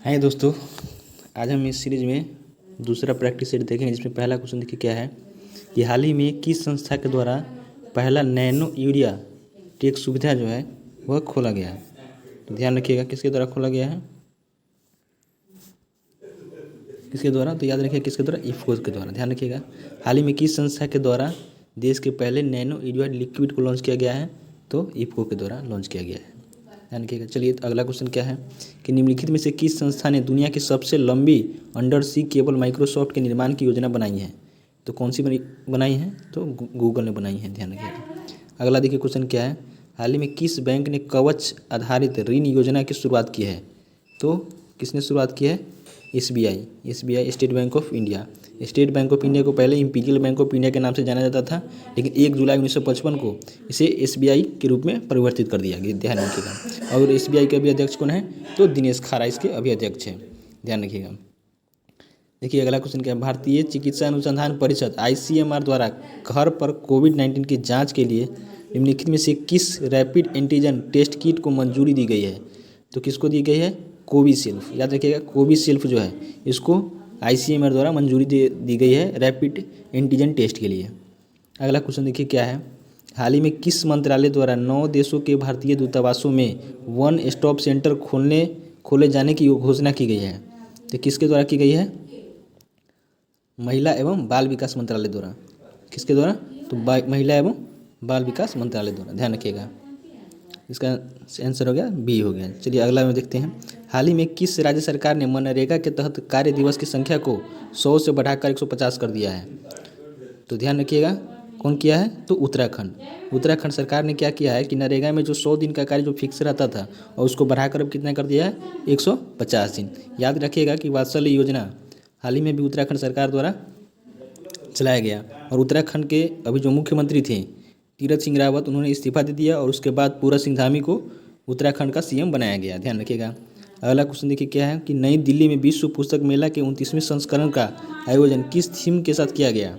हाय दोस्तों, आज हम इस सीरीज में दूसरा प्रैक्टिस सेट देखेंगे जिसमें पहला क्वेश्चन देखिए क्या है कि हाल ही में किस संस्था के द्वारा पहला नैनो यूरिया टेक सुविधा जो है वह खोला गया है। तो ध्यान रखिएगा किसके द्वारा खोला गया है, किसके द्वारा, तो याद रखिए किसके द्वारा, इफ्को के द्वारा। ध्यान रखिएगा हाल ही में किस संस्था के द्वारा देश के पहले नैनो यूरिया लिक्विड को लॉन्च किया गया है, तो इफ्को के द्वारा लॉन्च किया गया है। ध्यान रखिएगा। चलिए अगला क्वेश्चन क्या है कि निम्नलिखित में से किस संस्था ने दुनिया की सबसे लंबी अंडर सी केबल माइक्रोसॉफ्ट के निर्माण की योजना बनाई है। तो कौन सी बनाई है, तो गूगल ने बनाई है। ध्यान रखिएगा। अगला देखिए क्वेश्चन क्या है, हाल ही में किस बैंक ने कवच आधारित ऋण योजना की शुरुआत की है। तो किसने शुरुआत की है, SBI, state bank of India. State bank of India को पहले इंपीरियल बैंक ऑफ इंडिया के नाम से जाना जाता था, लेकिन 1 जुलाई 1955 को इसे एसबीआई के रूप में परिवर्तित कर दिया गया। ध्यान रखिएगा। और एसबीआई के अभी अध्यक्ष कौन है, तो दिनेश खारा इसके अभी अध्यक्ष हैं। ध्यान रखिएगा। देखिए अगला क्वेश्चन क्या है, भारतीय चिकित्सा अनुसंधान परिषद आईसीएमआर द्वारा घर पर कोविड-19 की जाँच के लिए निम्नलिखित में से किस रैपिड एंटीजन टेस्ट किट को मंजूरी दी गई है। तो किसको दी गई है, कोविशील्ड। याद रखिएगा कोविशील्ड जो है इसको आईसीएमआर द्वारा मंजूरी दी गई है रैपिड एंटीजन टेस्ट के लिए। अगला क्वेश्चन देखिए क्या है, हाल ही में किस मंत्रालय द्वारा 9 देशों के भारतीय दूतावासों में वन स्टॉप सेंटर खोले जाने की घोषणा की गई है। तो किसके द्वारा की गई है, महिला एवं बाल विकास मंत्रालय द्वारा। किसके द्वारा, तो महिला एवं बाल विकास मंत्रालय द्वारा। ध्यान रखिएगा। इसका आंसर हो गया बी हो गया। चलिए अगला में देखते हैं, हाल ही में किस राज्य सरकार ने मनरेगा के तहत कार्य दिवस की संख्या को 100 से बढ़ाकर 150 कर दिया है। तो ध्यान रखिएगा कौन किया है, तो उत्तराखंड सरकार ने क्या किया है कि नरेगा में जो 100 दिन का कार्य जो फिक्स रहता था और उसको बढ़ाकर अब कितना कर दिया है, 150 दिन। याद रखिएगा कि वात्सल्य योजना हाल ही में भी उत्तराखंड सरकार द्वारा चलाया गया। और उत्तराखंड के अभी जो मुख्यमंत्री थे तीरथ सिंह रावत, उन्होंने इस्तीफा दे दिया और उसके बाद पूरा सिंह धामी को उत्तराखंड का सीएम बनाया गया। ध्यान रखिएगा। अगला क्वेश्चन देखिए क्या है कि नई दिल्ली में विश्व पुस्तक मेला के 29वें संस्करण का आयोजन किस थीम के साथ किया गया।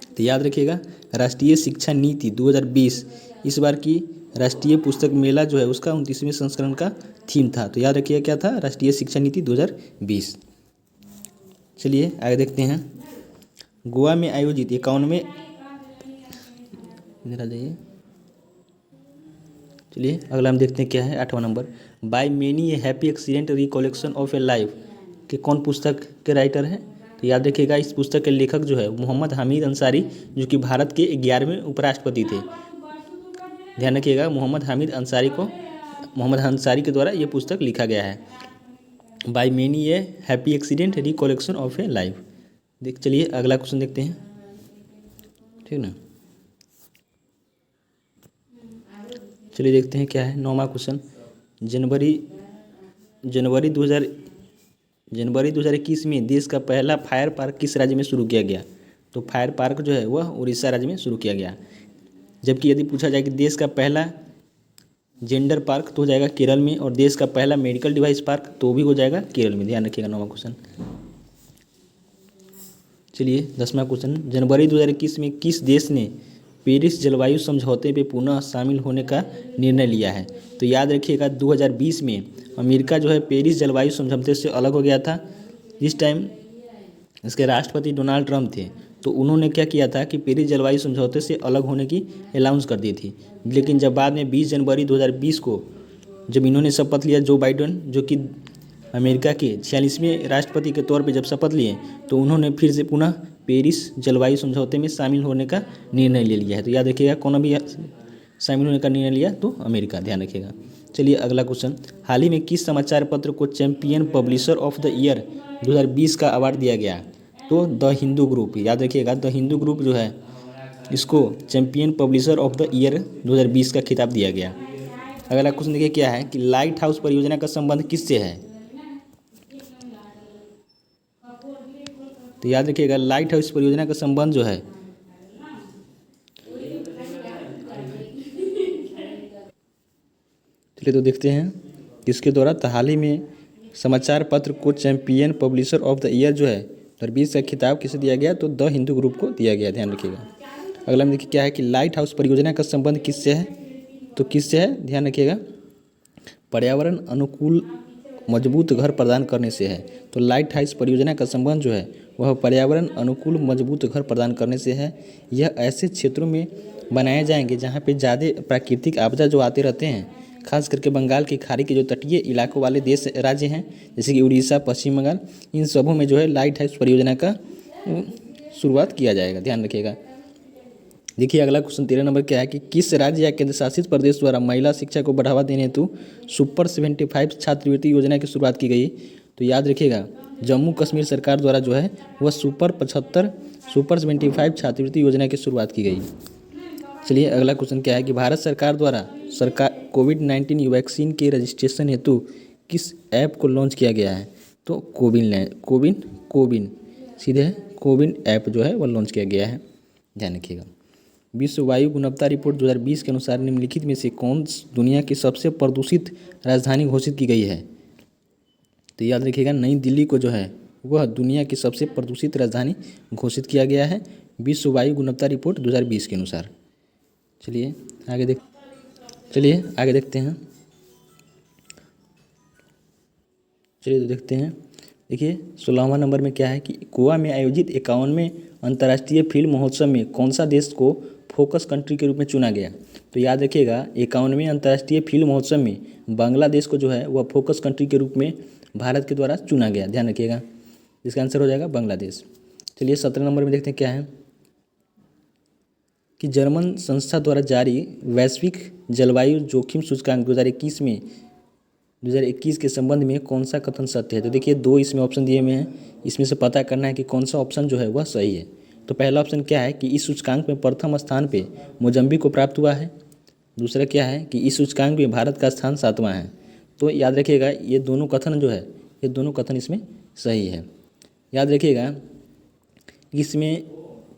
तो याद रखिएगा राष्ट्रीय शिक्षा नीति 2020 इस बार की राष्ट्रीय पुस्तक मेला जो है उसका 29वें संस्करण का थीम था। तो याद रखिएगा क्या था, राष्ट्रीय शिक्षा नीति 2020। चलिए आगे देखते हैं, गोवा में आयोजित 51वें, इधर आ जाइए। चलिए अगला हम देखते हैं क्या है, 8वां नंबर, by many a happy accident recollection of a life के कौन पुस्तक के राइटर हैं। तो याद रखिएगा इस पुस्तक के लेखक जो है मोहम्मद हामिद अंसारी, जो कि भारत के 11वें उपराष्ट्रपति थे। ध्यान रखिएगा मोहम्मद अंसारी के द्वारा ये पुस्तक लिखा गया है, by many a happy accident recollection of a life. चलिए अगला क्वेश्चन देखते हैं, ठीक ना। चलिए देखते हैं क्या है, 9वां क्वेश्चन, जनवरी 2021 में देश का पहला फायर पार्क किस राज्य में शुरू किया गया। तो फायर पार्क जो है वह उड़ीसा राज्य में शुरू किया गया। जबकि यदि पूछा जाए कि देश का पहला जेंडर पार्क तो हो जाएगा केरल में, और देश का पहला मेडिकल डिवाइस पार्क तो भी हो जाएगा केरल में। ध्यान रखिएगा 9वां क्वेश्चन। चलिए 10वां क्वेश्चन, जनवरी 2021 में किस देश ने पेरिस जलवायु समझौते पे पुनः शामिल होने का निर्णय लिया है। तो याद रखिएगा 2020 में अमेरिका जो है पेरिस जलवायु समझौते से अलग हो गया था। जिस टाइम इसके राष्ट्रपति डोनाल्ड ट्रंप थे, तो उन्होंने क्या किया था कि पेरिस जलवायु समझौते से अलग होने की अनाउंस कर दी थी। लेकिन जब बाद में 20 जनवरी 2020 को जब इन्होंने शपथ लिया, जो बाइडेन जो कि अमेरिका के 46वें राष्ट्रपति के तौर पे जब शपथ लिए, तो उन्होंने फिर से पुनः पेरिस जलवायु समझौते में शामिल होने का निर्णय ले लिया है। तो याद रखिएगा कौन अभी शामिल होने का निर्णय लिया, तो अमेरिका। ध्यान रखिएगा। चलिए अगला क्वेश्चन, हाल ही में किस समाचार पत्र को champion publisher of the year 2020 का अवार्ड दिया गया। तो द हिंदू ग्रुप। याद रखिएगा द हिंदू ग्रुप जो है इसको champion publisher of the year 2020 का खिताब दिया गया। अगला क्वेश्चन देखिए क्या है कि लाइट हाउस परियोजना का संबंध किससे है। तो याद रखिएगा लाइट हाउस परियोजना का संबंध जो है चलिए तो देखते हैं किसके द्वारा। तो हाल ही में समाचार पत्र को champion publisher of the year जो है 2020 का खिताब किसे दिया गया, तो द हिंदू ग्रुप को दिया गया। ध्यान रखिएगा। अगला में देखिए क्या है कि लाइट हाउस परियोजना का संबंध किससे है। तो किससे है, ध्यान रखिएगा पर्यावरण अनुकूल मजबूत घर प्रदान करने से है। तो लाइट हाउस परियोजना का संबंध जो है वह पर्यावरण अनुकूल मजबूत घर प्रदान करने से है। यह ऐसे क्षेत्रों में बनाए जाएंगे जहाँ पे ज़्यादा प्राकृतिक आपदा जो आते रहते हैं, खास करके बंगाल की खाड़ी के जो तटीय इलाकों वाले देश राज्य हैं जैसे कि उड़ीसा, पश्चिम बंगाल, इन सबों में जो है लाइट हाउस परियोजना का शुरुआत किया जाएगा, ध्यान रखिएगा। देखिए अगला क्वेश्चन 13 नंबर क्या है कि किस राज्य या केंद्र शासित प्रदेश द्वारा महिला शिक्षा को बढ़ावा देने हेतु सुपर 75 छात्रवृत्ति योजना की शुरुआत की गई। तो याद रखिएगा जम्मू कश्मीर सरकार द्वारा जो है वह सुपर 75 छात्रवृत्ति योजना की शुरुआत की गई। चलिए अगला क्वेश्चन क्या है कि भारत सरकार द्वारा कोविड-19 वैक्सीन के रजिस्ट्रेशन हेतु किस ऐप को लॉन्च किया गया है। तो कोविन सीधे कोविन ऐप जो है वह लॉन्च किया गया है, ध्यान रखिएगा। विश्व वायु गुणवत्ता रिपोर्ट 2020 के अनुसार निम्नलिखित में से कौन दुनिया की सबसे प्रदूषित राजधानी घोषित की गई है। तो याद रखिएगा नई दिल्ली को जो है वह दुनिया की सबसे प्रदूषित राजधानी घोषित किया गया है विश्व वायु गुणवत्ता रिपोर्ट 2020 के अनुसार। चलिए आगे देखते हैं। देखिए 16वां नंबर में क्या है कि गोवा में आयोजित 51वें अंतर्राष्ट्रीय फिल्म महोत्सव में कौन सा देश को फोकस कंट्री के रूप में चुना गया। तो याद रखिएगा 51वें अंतर्राष्ट्रीय फिल्म महोत्सव में बांग्लादेश को जो है वह फोकस कंट्री के रूप में भारत के द्वारा चुना गया, ध्यान रखिएगा। इसका आंसर हो जाएगा बांग्लादेश। चलिए 17 नंबर में देखते हैं क्या है कि जर्मन संस्था द्वारा जारी वैश्विक जलवायु जोखिम सूचकांक 2021 के संबंध में कौन सा कथन सत्य है। तो देखिए 2 इसमें ऑप्शन दिए हुए हैं, इसमें से पता करना है कि कौन सा ऑप्शन जो है वह सही है। तो पहला ऑप्शन क्या है कि इस सूचकांक में प्रथम स्थान पे मोजम्बिक को प्राप्त हुआ है। दूसरा क्या है कि इस सूचकांक में भारत का स्थान 7वां है। तो याद रखिएगा ये दोनों कथन इसमें सही है। याद रखिएगा इसमें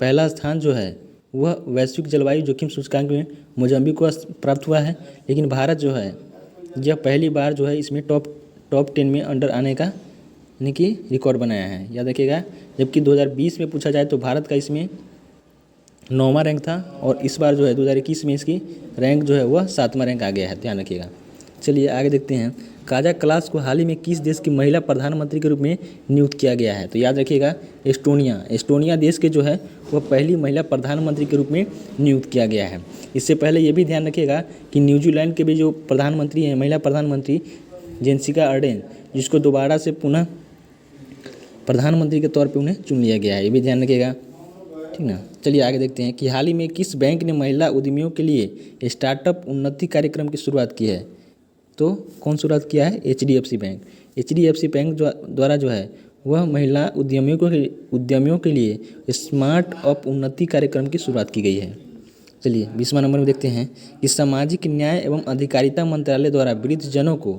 पहला स्थान जो है वह वैश्विक जलवायु जोखिम सूचकांक में मोजम्बिक को प्राप्त हुआ है, लेकिन भारत जो है यह पहली बार जो है इसमें टॉप 10 में अंडर आने का यानी कि रिकॉर्ड बनाया है, याद रखिएगा। जबकि 2020 में पूछा जाए तो भारत का इसमें 9वां रैंक था और इस बार जो है 2021 में इसकी रैंक जो है वह 7वां रैंक आ गया है, ध्यान रखिएगा। चलिए आगे देखते हैं काजा क्लास को हाल ही में किस देश की महिला प्रधानमंत्री के रूप में नियुक्त किया गया है। तो याद रखिएगा एस्टोनिया देश के जो है वह पहली महिला प्रधानमंत्री के रूप में नियुक्त किया गया है। इससे पहले ये भी ध्यान रखिएगा कि न्यूजीलैंड के भी जो प्रधानमंत्री हैं महिला प्रधानमंत्री जेसिका अर्डेन, जिसको दोबारा से पुनः प्रधानमंत्री के तौर पे उन्हें चुन लिया गया है, ये भी ध्यान रखिएगा, ठीक ना। चलिए आगे देखते हैं कि हाल ही में किस बैंक ने महिला उद्यमियों के लिए स्टार्टअप उन्नति कार्यक्रम की शुरुआत की है। तो कौन शुरुआत किया है, HDFC बैंक। HDFC बैंक द्वारा जो है वह महिला उद्यमियों के लिए स्मार्ट अप उन्नति कार्यक्रम की शुरुआत की गई है। चलिए 20वां नंबर में देखते हैं कि सामाजिक न्याय एवं अधिकारिता मंत्रालय द्वारा वृद्धजनों को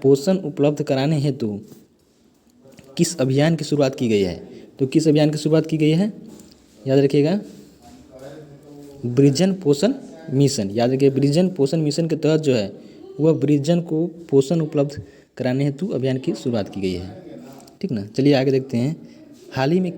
पोषण उपलब्ध कराने हेतु किस अभियान की शुरुआत की गई है। तो किस अभियान की शुरुआत की गई है, याद रखिएगा वृद्धजन पोषण मिशन। याद रखिए वृद्धजन पोषण मिशन के तहत जो है वह वृद्धजन को पोषण उपलब्ध कराने हेतु अभियान की शुरुआत की गई है, ठीक ना। चलिए आगे देखते हैं हाल ही में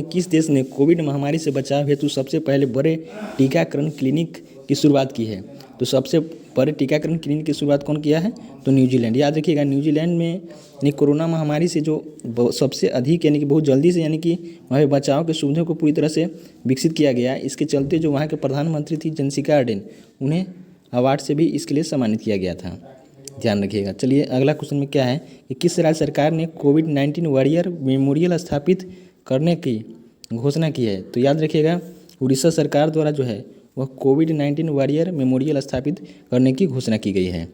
किस देश ने कोविड महामारी से बचाव हेतु सबसे पहले बड़े टीकाकरण क्लिनिक की शुरुआत की है। तो सबसे बड़े टीकाकरण क्लिनिक की शुरुआत कौन किया है, तो न्यूजीलैंड। याद रखिएगा न्यूजीलैंड में कोरोना महामारी से जो सबसे अधिक यानी कि बहुत जल्दी से यानी कि वहाँ पे बचाव के सुविधाओं को पूरी तरह से विकसित किया गया। इसके चलते जो वहाँ के प्रधानमंत्री थी जेसिका अर्डेन, उन्हें अवार्ड से भी इसके लिए सम्मानित किया गया था, ध्यान रखिएगा। चलिए अगला क्वेश्चन में क्या है कि किस राज्य सरकार ने कोविड-19 वॉरियर मेमोरियल स्थापित करने की घोषणा की है। तो याद रखिएगा उड़ीसा सरकार द्वारा जो है वह कोविड-19 वॉरियर मेमोरियल स्थापित करने की घोषणा की गई है।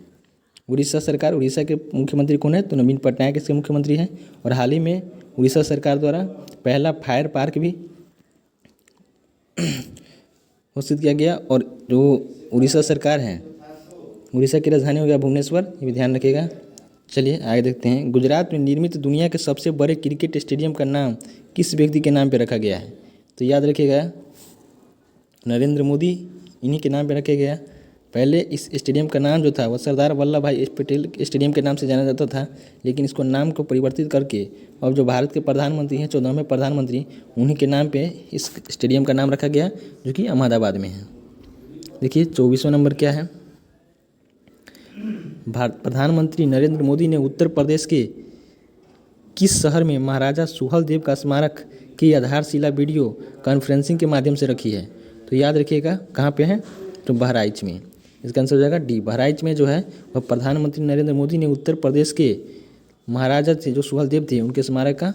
उड़ीसा सरकार, उड़ीसा के मुख्यमंत्री कौन है, तो नवीन पटनायक इसके मुख्यमंत्री हैं। और हाल ही में उड़ीसा सरकार द्वारा पहला फायर पार्क भी घोषित किया गया। और जो उड़ीसा सरकार है, उड़ीसा की राजधानी हो गया भुवनेश्वर, ये भी ध्यान रखिएगा। चलिए आगे देखते हैं गुजरात में निर्मित दुनिया के सबसे बड़े क्रिकेट स्टेडियम का नाम किस व्यक्ति के नाम पर रखा गया है। तो याद रखिएगा नरेंद्र मोदी इन्हीं के नाम पे रखा गया। पहले इस स्टेडियम का नाम जो था वह सरदार वल्लभ भाई पटेल स्टेडियम के नाम से जाना जाता था, लेकिन इसको नाम को परिवर्तित करके अब जो भारत के प्रधानमंत्री हैं 14वें प्रधानमंत्री, उन्हीं के नाम पे इस स्टेडियम का नाम रखा गया जो कि अहमदाबाद में है। देखिए 24वां नंबर क्या है प्रधानमंत्री नरेंद्र मोदी ने उत्तर प्रदेश के किस शहर में महाराजा सुहेलदेव का स्मारक की आधारशिला वीडियो कॉन्फ्रेंसिंग के माध्यम से रखी है? तो याद रखिएगा कहाँ पे है, तो बहराइच में। इसका आंसर हो जाएगा डी, बहराइच में जो है वह प्रधानमंत्री नरेंद्र मोदी ने उत्तर प्रदेश के महाराजा थे जो सुहेलदेव थे उनके स्मारक का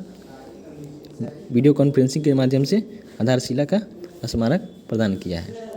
वीडियो कॉन्फ्रेंसिंग के माध्यम से आधारशिला का स्मारक प्रदान किया है।